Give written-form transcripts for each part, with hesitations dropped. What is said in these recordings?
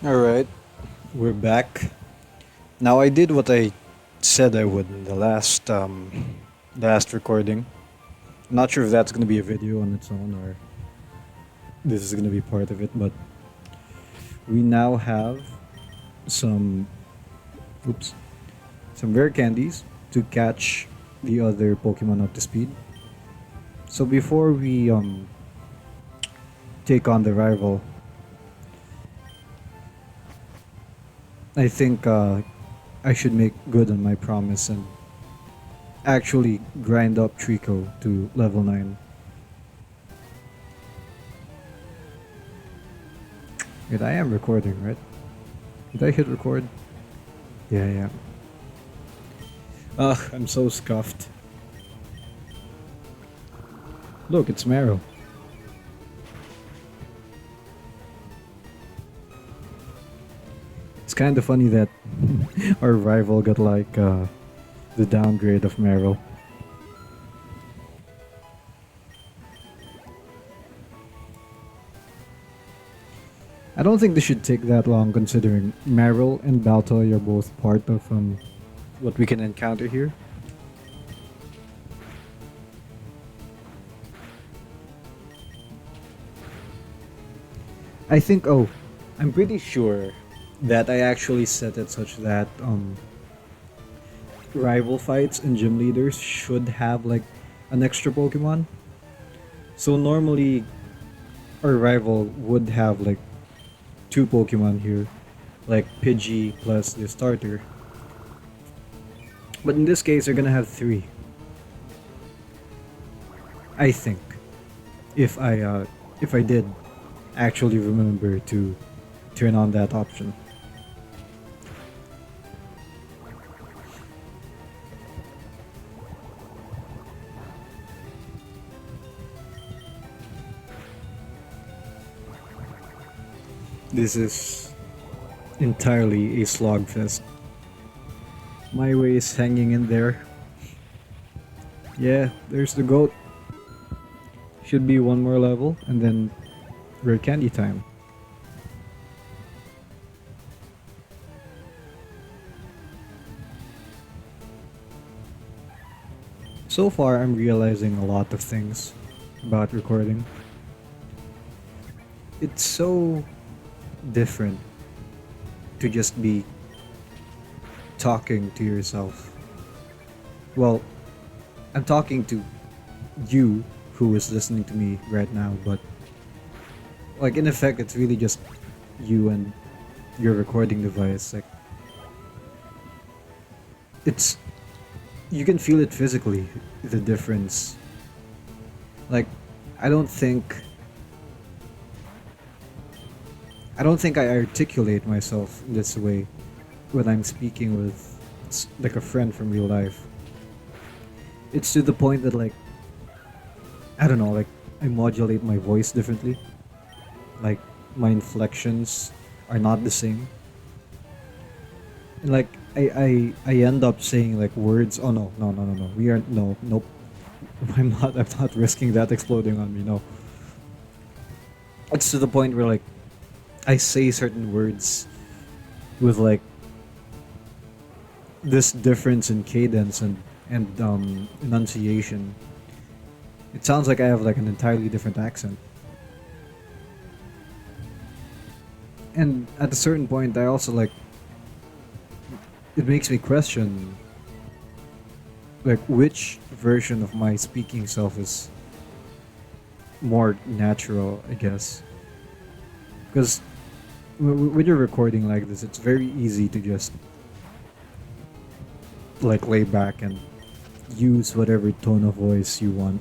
Alright, we're back. Now I did what I said I would in the last recording. I'm not sure if that's gonna be a video on its own or this is gonna be part of it, but we now have some oops some rare candies to catch the other Pokemon up to speed. So before we take on the rival, I think I should make good on my promise and actually grind up Trico to level 9. Wait, I am recording, right? Did I hit record? Yeah, yeah. Ugh, I'm so scuffed. Look, it's Meryl. It's kind of funny that our rival got like the downgrade of Meryl. I don't think this should take that long considering Meryl and Baltoy are both part of what we can encounter here. I think, I'm pretty sure that I actually set it such that rival fights and gym leaders should have like an extra Pokemon. So normally our rival would have like two Pokemon here, like Pidgey plus the starter. But in this case, they're gonna have three. I think, if I did actually remember to turn on that option. This is entirely a slogfest. My way is hanging in there. Yeah, there's the goat. Should be one more level and then rare candy time. So far, I'm realizing a lot of things about recording. It's so different to just be talking to yourself. Well, I'm talking to you who is listening to me right now, but like in effect, it's really just you and your recording device. Like, it's you can feel it physically, the difference. Like, I don't think I don't think I articulate myself in this way when I'm speaking with like a friend from real life. It's to the point that like I don't know, like I modulate my voice differently. Like my inflections are not the same. And like I end up saying like words. Oh no, no, no, no, no. We are no, nope. I'm not risking that exploding on me. No. It's to the point where like I say certain words with like this difference in cadence and enunciation. It sounds like I have like an entirely different accent. And at a certain point, I also like it makes me question like which version of my speaking self is more natural, I guess. Because when you're recording like this, it's very easy to just like lay back and use whatever tone of voice you want.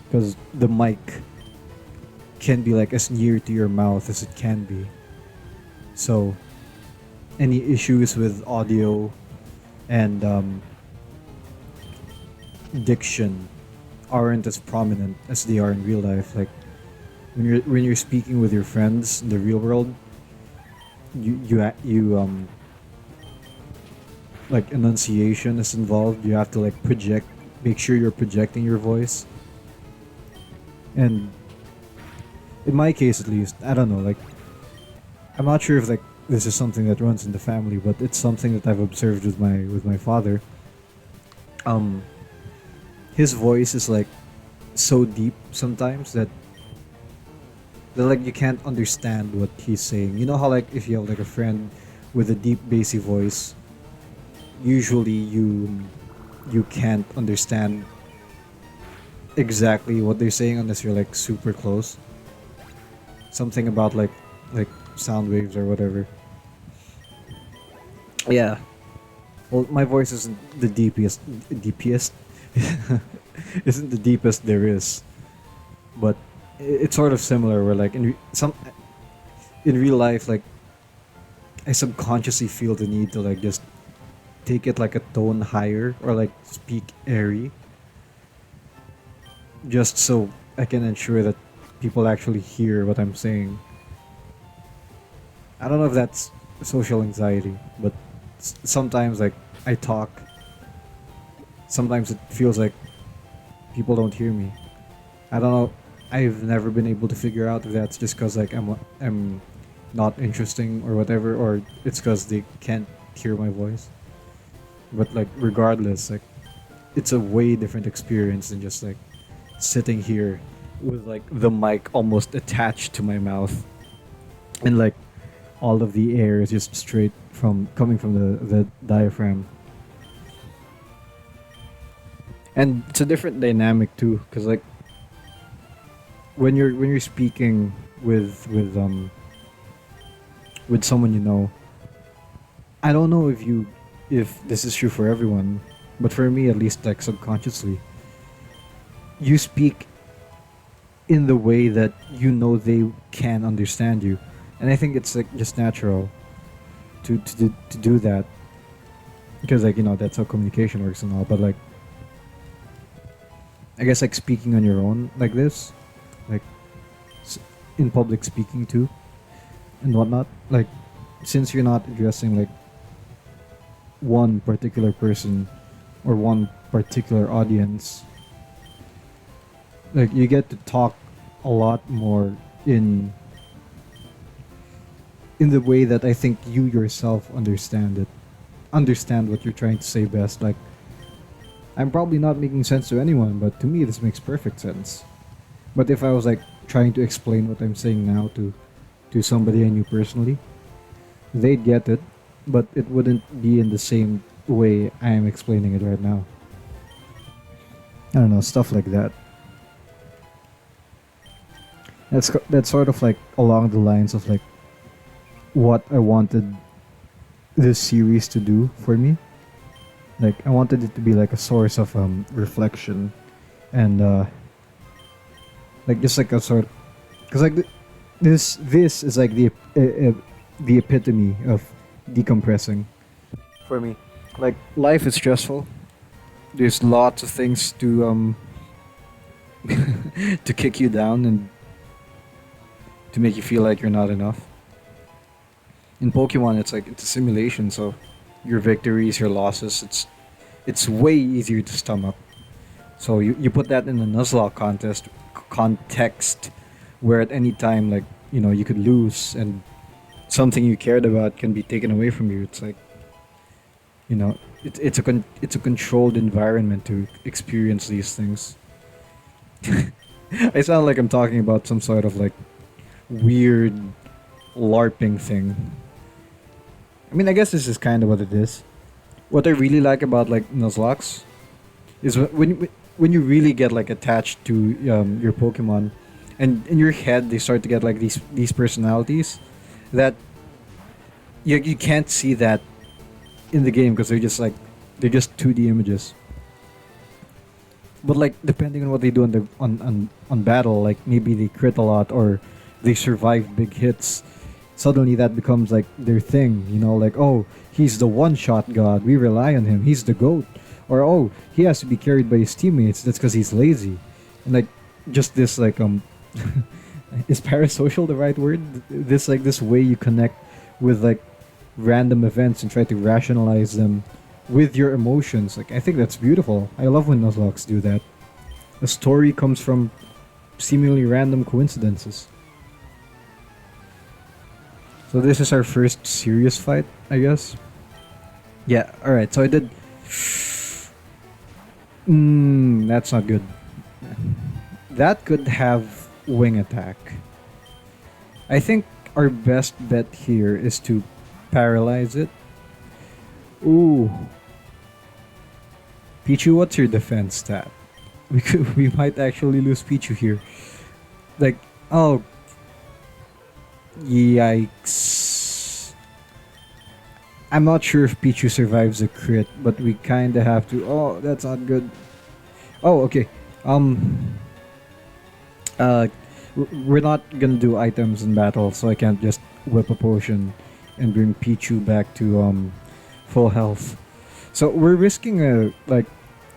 Because the mic can be like as near to your mouth as it can be. So any issues with audio and diction aren't as prominent as they are in real life. Like when you're speaking with your friends in the real world, you like enunciation is involved. You have to like project, make sure you're projecting your voice. And in my case, at least, I don't know. Like I'm not sure if like this is something that runs in the family, but it's something that I've observed with my father. Um, his voice is like so deep sometimes that like you can't understand what he's saying. You know how like if you have like a friend with a deep bassy voice, usually you can't understand exactly what they're saying unless you're like super close. Something about like sound waves or whatever. Yeah. Well, my voice isn't the deepest, isn't the deepest there is, but it's sort of similar. Where like in real life, like I subconsciously feel the need to like just take it like a tone higher or like speak airy, just so I can ensure that people actually hear what I'm saying. I don't know if that's social anxiety, but sometimes like I talk, sometimes it feels like people don't hear me. I don't know. I've never been able to figure out if that's just because like I'm not interesting or whatever, or it's because they can't hear my voice. But like regardless, like it's a way different experience than just like sitting here with like the mic almost attached to my mouth and like all of the air is just straight from coming from the diaphragm. And it's a different dynamic too, because like when you're speaking with someone you know, I don't know if this is true for everyone, but for me at least, like subconsciously, you speak in the way that you know they can understand you, and I think it's like just natural to do that because like you know that's how communication works and all. But like I guess like speaking on your own like this, like in public speaking too and whatnot, like since you're not addressing like one particular person or one particular audience, like you get to talk a lot more in the way that I think you yourself understand what you're trying to say best. Like I'm probably not making sense to anyone, but to me this makes perfect sense. But if I was like trying to explain what I'm saying now to somebody I knew personally, they'd get it, but it wouldn't be in the same way I am explaining it right now. I don't know, stuff like that. That's sort of like along the lines of like what I wanted this series to do for me. Like I wanted it to be like a source of reflection and like just like a sort, because like this is like the epitome of decompressing for me. Like life is stressful. There's lots of things to to kick you down and to make you feel like you're not enough. In Pokemon, it's like it's a simulation, so your victories, your losses, it's way easier to stomach. So you put that in a Nuzlocke context where at any time like you know you could lose and something you cared about can be taken away from you. It's like you know it's a controlled environment to experience these things. I sound like I'm talking about some sort of like weird LARPing thing. I mean, I guess this is kind of what it is. What I really like about like Nuzlocks is when you really get like attached to your Pokemon, and in your head they start to get like these personalities that you can't see that in the game because they're just 2D images. But like depending on what they do on on battle, like maybe they crit a lot or they survive big hits. Suddenly that becomes like their thing, you know, like oh he's the one shot god, we rely on him, he's the goat, or oh he has to be carried by his teammates, that's because he's lazy, and like just this like is parasocial the right word? This like this way you connect with like random events and try to rationalize them with your emotions. Like I think that's beautiful. I love when Nuzlocks do that. A story comes from seemingly random coincidences. So this is our first serious fight, I guess. Yeah, alright, so I did... that's not good. That could have wing attack. I think our best bet here is to paralyze it. Ooh. Pichu, what's your defense stat? We might actually lose Pichu here. Like, oh, yikes. I'm not sure if Pichu survives a crit, but we kinda have to. Oh, that's not good. Oh, okay. Uh, we're not gonna do items in battle, so I can't just whip a potion and bring Pichu back to full health. So we're risking a like,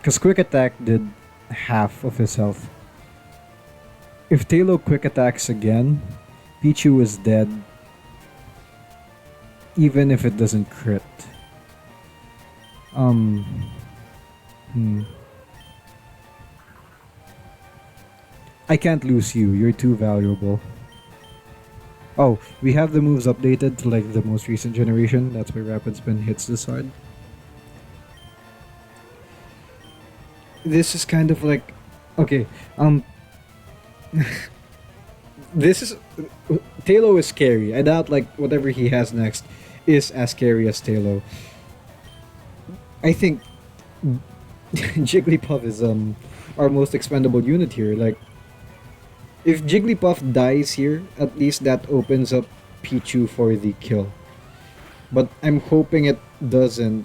cause quick attack did half of his health. If Talo quick attacks again, Pichu is dead. Even if it doesn't crit. Hmm. I can't lose you. You're too valuable. Oh, we have the moves updated to like the most recent generation. That's why Rapid Spin hits this hard. This is kind of like, okay, this is Talo is scary. I doubt like whatever he has next is as scary as Talo. I think Jigglypuff is our most expendable unit here. Like, if Jigglypuff dies here, at least that opens up Pichu for the kill. But I'm hoping it doesn't.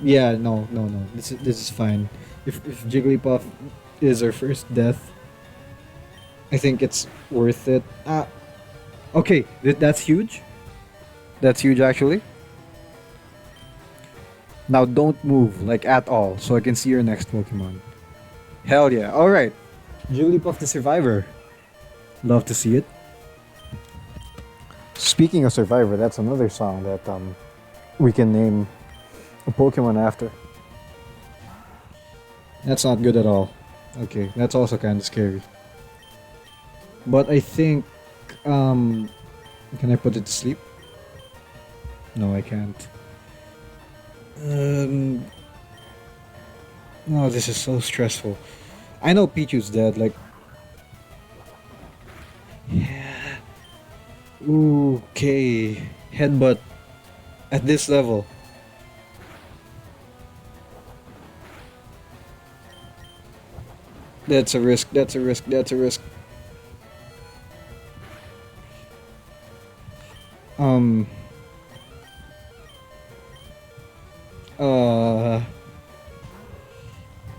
Yeah, no. This is fine. If Jigglypuff is our first death, I think it's worth it. Okay, that's huge. That's huge actually. Now don't move like at all, so I can see your next Pokemon. Hell yeah! All right, Jigglypuff the Survivor. Love to see it. Speaking of Survivor, that's another song that we can name a Pokemon after. That's not good at all. Okay, that's also kind of scary. But I think, can I put it to sleep? No, I can't. No, this is so stressful. I know Pichu's dead, like... Yeah... Okay... Headbutt... At this level. That's a risk, that's a risk, that's a risk.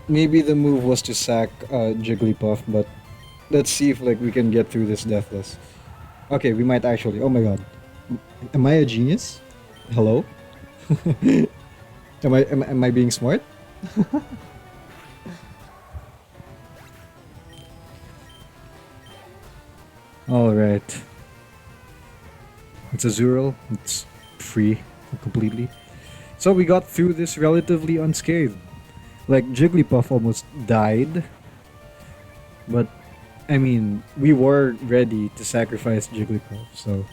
Maybe the move was to sack Jigglypuff, but let's see if like we can get through this deathless. Okay, we might actually. Oh my god, am I a genius? Hello? am I being smart? All right. It's a Zuriel. It's free completely. So we got through this relatively unscathed. Like Jigglypuff almost died, but I mean we were ready to sacrifice Jigglypuff, so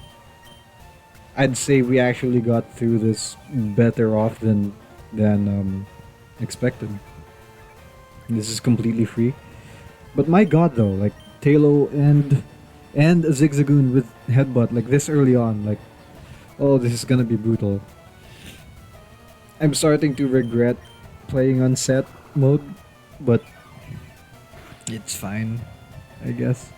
I'd say we actually got through this better off than expected. This is completely free, but my god though, like Talo and a Zigzagoon with headbutt like this early on, like oh this is gonna be brutal. I'm starting to regret playing on set mode, but it's fine, I guess.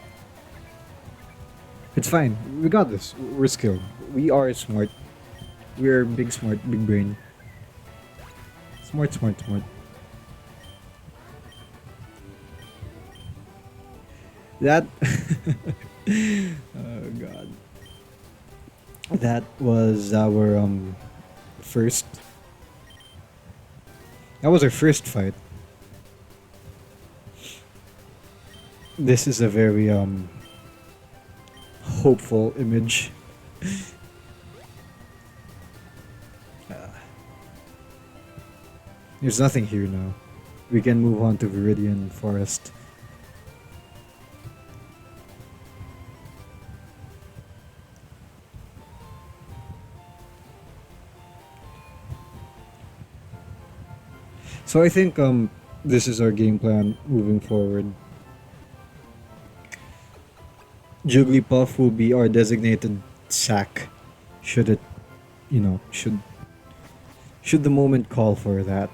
It's fine. We got this. We're skilled. We are smart. We're big smart, big brain. Smart, smart, smart. That oh god. That was our first. That was our first fight. This is a very hopeful image. There's nothing here now. we can move on to Viridian Forest. So I think this is our game plan moving forward. Jigglypuff will be our designated sack, should it, should the moment call for that.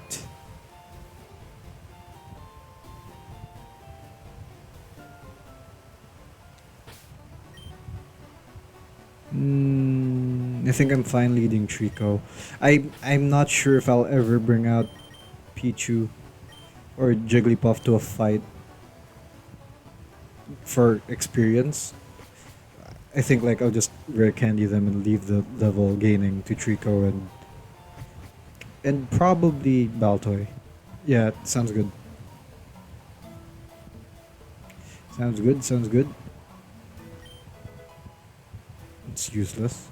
I think I'm fine leading Trico. I'm not sure if I'll ever bring out Pichu or Jigglypuff to a fight for experience. I think like I'll just rare candy them and leave the level gaining to Trico and probably Baltoy. Yeah, sounds good. Sounds good, sounds good. It's useless.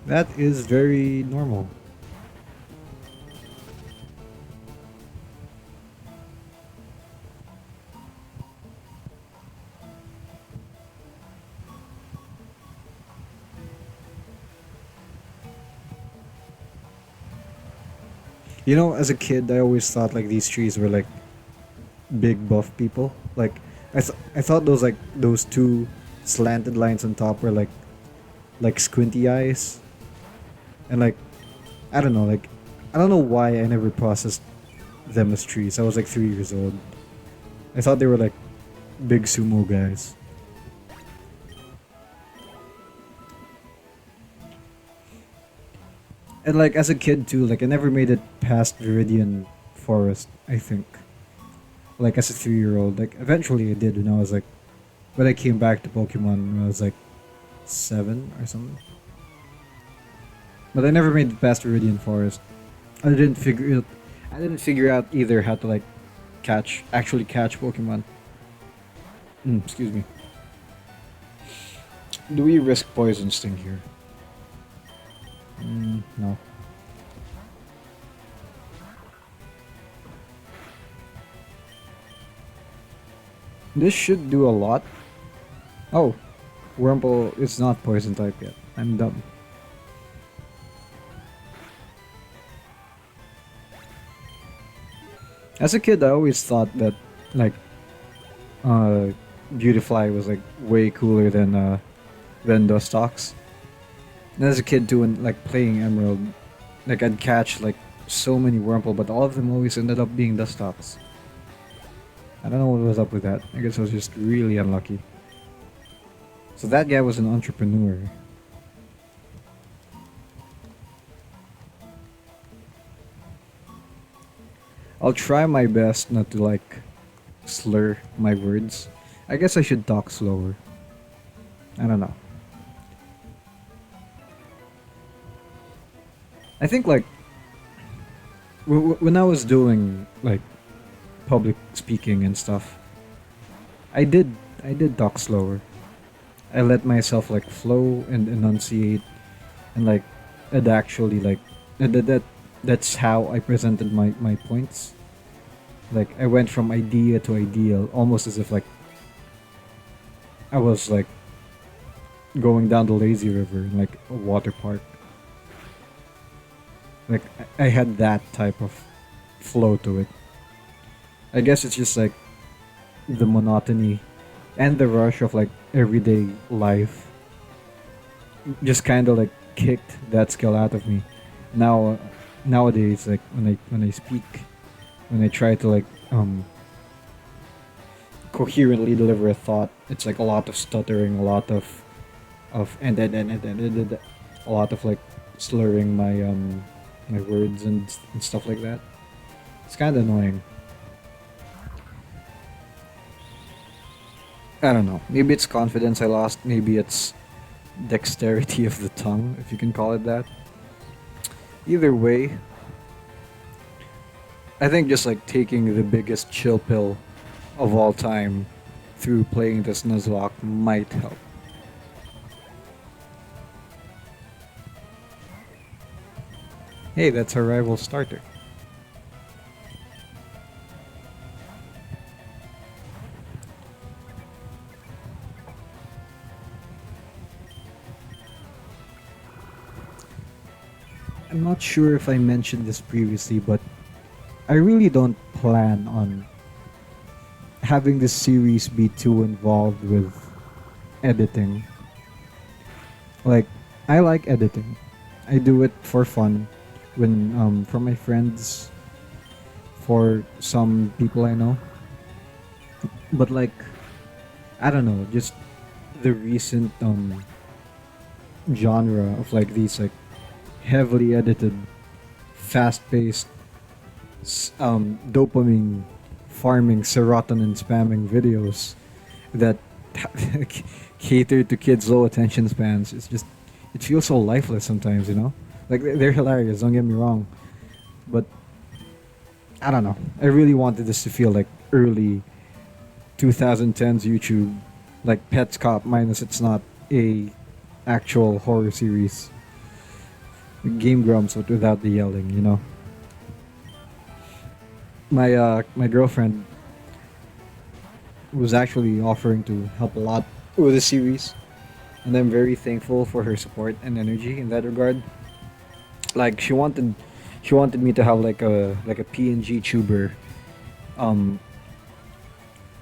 That is very normal. You know, as a kid, I always thought like these trees were like big buff people. Like I thought those two slanted lines on top were like squinty eyes, and like I don't know, like I don't know why I never processed them as trees. I was like 3 years old. I thought they were like big sumo guys. And like as a kid too, like I never made it past Viridian Forest, I think. Like as a 3 year old. Like eventually I did when I came back to Pokemon when I was like 7 or something. But I never made it past Viridian Forest. I didn't figure it I didn't figure out either how to like actually catch Pokemon. Excuse me. Do we risk Poison Sting here? No. This should do a lot. Oh, Wurmple is not poison type yet. I'm dumb. As a kid, I always thought that like Beautifly was like way cooler than Dustox. And as a kid too, when like playing Emerald, like I'd catch like so many Wurmple, but all of them always ended up being Dustox. I don't know what was up with that. I guess I was just really unlucky. So that guy was an entrepreneur. I'll try my best not to like slur my words. I guess I should talk slower. I don't know. I think like when I was doing like public speaking and stuff, I did talk slower. I let myself like flow and enunciate, and like I'd actually like that's how I presented my points. Like I went from idea to ideal, almost as if like I was like going down the lazy river in like a water park. Like I had that type of flow to it. I guess it's just like the monotony and the rush of like everyday life just kind of like kicked that skill out of me. Now nowadays like when I speak, when I try to like coherently deliver a thought, it's like a lot of stuttering, a lot of and a lot of like slurring my words and stuff like that. It's kind of annoying. I don't know. Maybe it's confidence I lost. Maybe it's dexterity of the tongue, if you can call it that. Either way, I think just like taking the biggest chill pill of all time through playing this Nuzlocke might help. Hey, that's our rival starter. I'm not sure if I mentioned this previously, but I really don't plan on having this series be too involved with editing. Like, I like editing. I do it for fun when for my friends, for some people I know. But like, I don't know, just the recent genre of like these like heavily edited, fast-paced, dopamine farming, serotonin spamming videos that cater to kids' low attention spans. It's just, it feels so lifeless sometimes, you know? Like, they're hilarious, don't get me wrong. But, I don't know. I really wanted this to feel like early 2010s YouTube. Like Pets Cop, minus it's not a actual horror series. Game Grumps, but without the yelling, you know? My girlfriend was actually offering to help a lot with the series, and I'm very thankful for her support and energy in that regard. Like, she wanted me to have like a PNG tuber um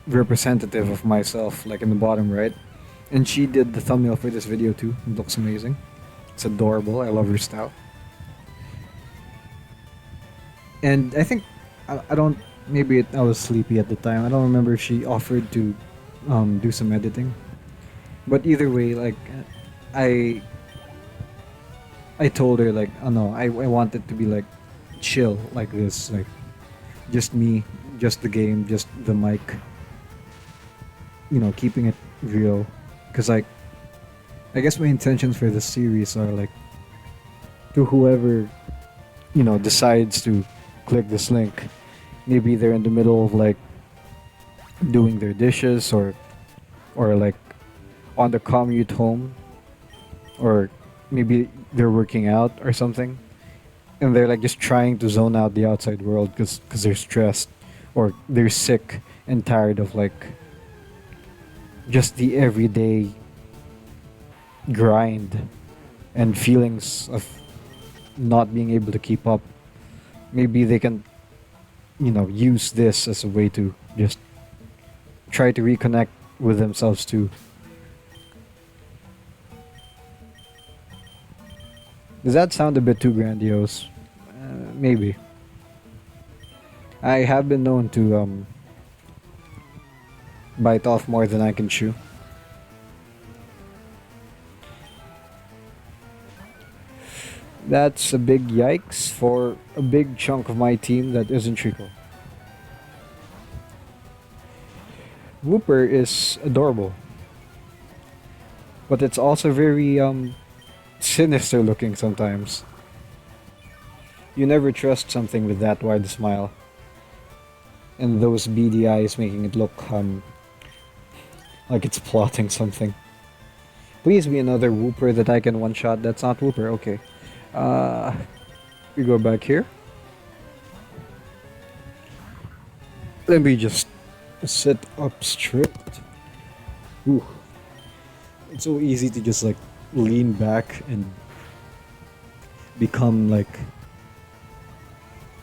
representative of myself, like in the bottom right, and she did the thumbnail for this video too. It looks amazing. It's adorable. I love her style. And I think I don't, maybe I was sleepy at the time. I don't remember if she offered to do some editing. But either way, like, I I told her like, oh no, I want it to be like chill like this, like just me, just the game, just the mic, you know, keeping it real. Cause like, I guess my intentions for this series are like, to whoever, you know, decides to click this link, maybe they're in the middle of like doing their dishes, or like on the commute home, or maybe they're working out or something, and they're like just trying to zone out the outside world because they're stressed, or they're sick and tired of like just the everyday grind and feelings of not being able to keep up. Maybe they can, you know, use this as a way to just try to reconnect with themselves too. Does that sound a bit too grandiose? Maybe. I have been known to bite off more than I can chew. That's a big yikes for a big chunk of my team that isn't Trico. Whooper is adorable, but it's also very sinister looking sometimes. You never trust something with that wide smile, and those beady eyes making it look like it's plotting something. Please be another Whooper that I can one shot. That's not Whooper. Okay. Uh, we go back here. Let me just sit up straight. Ooh. It's so easy to just like lean back and become like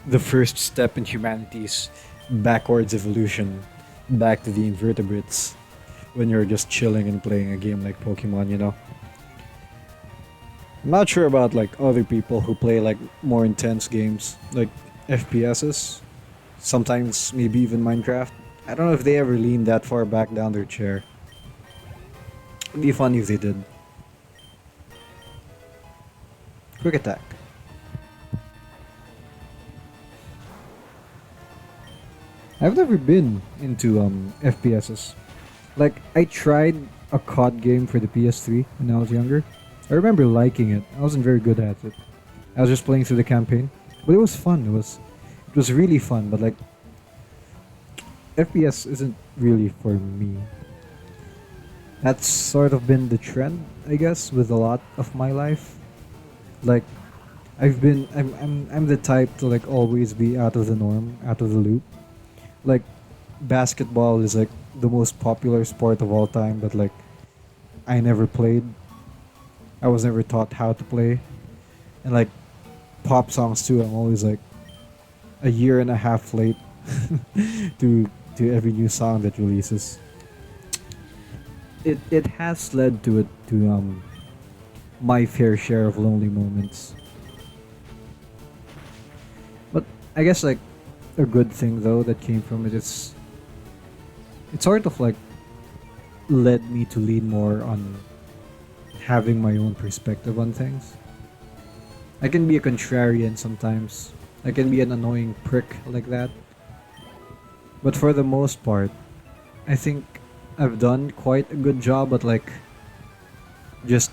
the first step in humanity's backwards evolution back to the invertebrates when you're just chilling and playing a game like Pokemon, you know? I'm not sure about like other people who play like more intense games like FPSs, sometimes maybe even Minecraft. I don't know if they ever lean that far back down their chair. It'd be funny if they did. Quick attack. I've never been into FPSs. Like, I tried a COD game for the PS3 when I was younger. I remember liking it. I wasn't very good at it. I was just playing through the campaign, but it was fun. It was really fun. But like, FPS isn't really for me. That's sort of been the trend, I guess, with a lot of my life. Like, I'm the type to like always be out of the norm, out of the loop. Like basketball is like the most popular sport of all time, but like I never played. I was never taught how to play. And like pop songs too, I'm always like a year and a half late to every new song that releases. It has led to my fair share of lonely moments. But I guess like a good thing though that came from it is it sort of like led me to lean more on having my own perspective on things. I can be a contrarian sometimes. I can be an annoying prick like that. But for the most part, I think I've done quite a good job at like just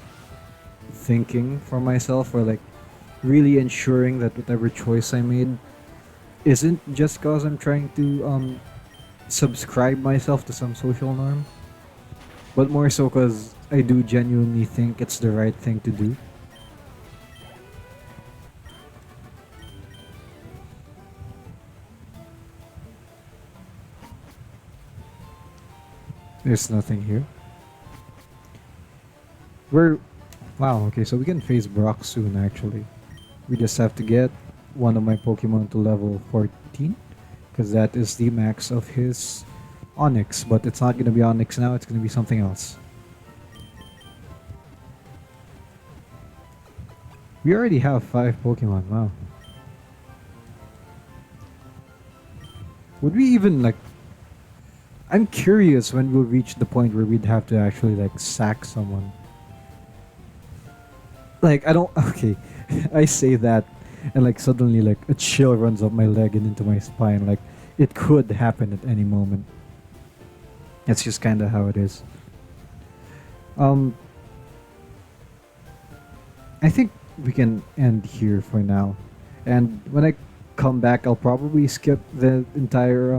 thinking for myself or like really ensuring that whatever choice I made isn't just cause I'm trying to subscribe myself to some social norm, but more so cause I do genuinely think it's the right thing to do. There's nothing here. We're wow, okay, so we can face Brock soon actually. We just have to get one of my Pokemon to level 14 because that is the max of his Onyx, but it's not gonna be Onyx now, it's gonna be something else. We already have 5 Pokemon, wow. Would we even like I'm curious when we'll reach the point where we'd have to actually like sack someone. Like I don't okay. I say that and like suddenly like a chill runs up my leg and into my spine. Like it could happen at any moment. That's just kinda how it is. Um I think we can end here for now. And when I come back I'll probably skip the entire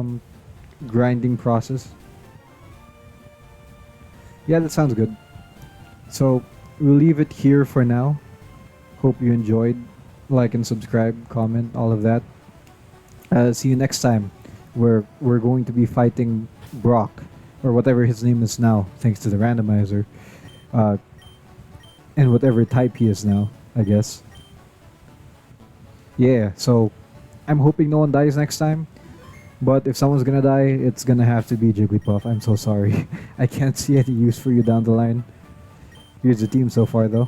grinding process. Yeah, that sounds good. So we'll leave it here for now. Hope you enjoyed. Like and subscribe, comment, all of that. See you next time. Where we're going to be fighting Brock, or whatever his name is now, thanks to the randomizer. Uh, and whatever type he is now, I guess. Yeah, so I'm hoping no one dies next time. But if someone's gonna die, it's gonna have to be Jigglypuff. I'm so sorry. I can't see any use for you down the line. Here's the team so far though.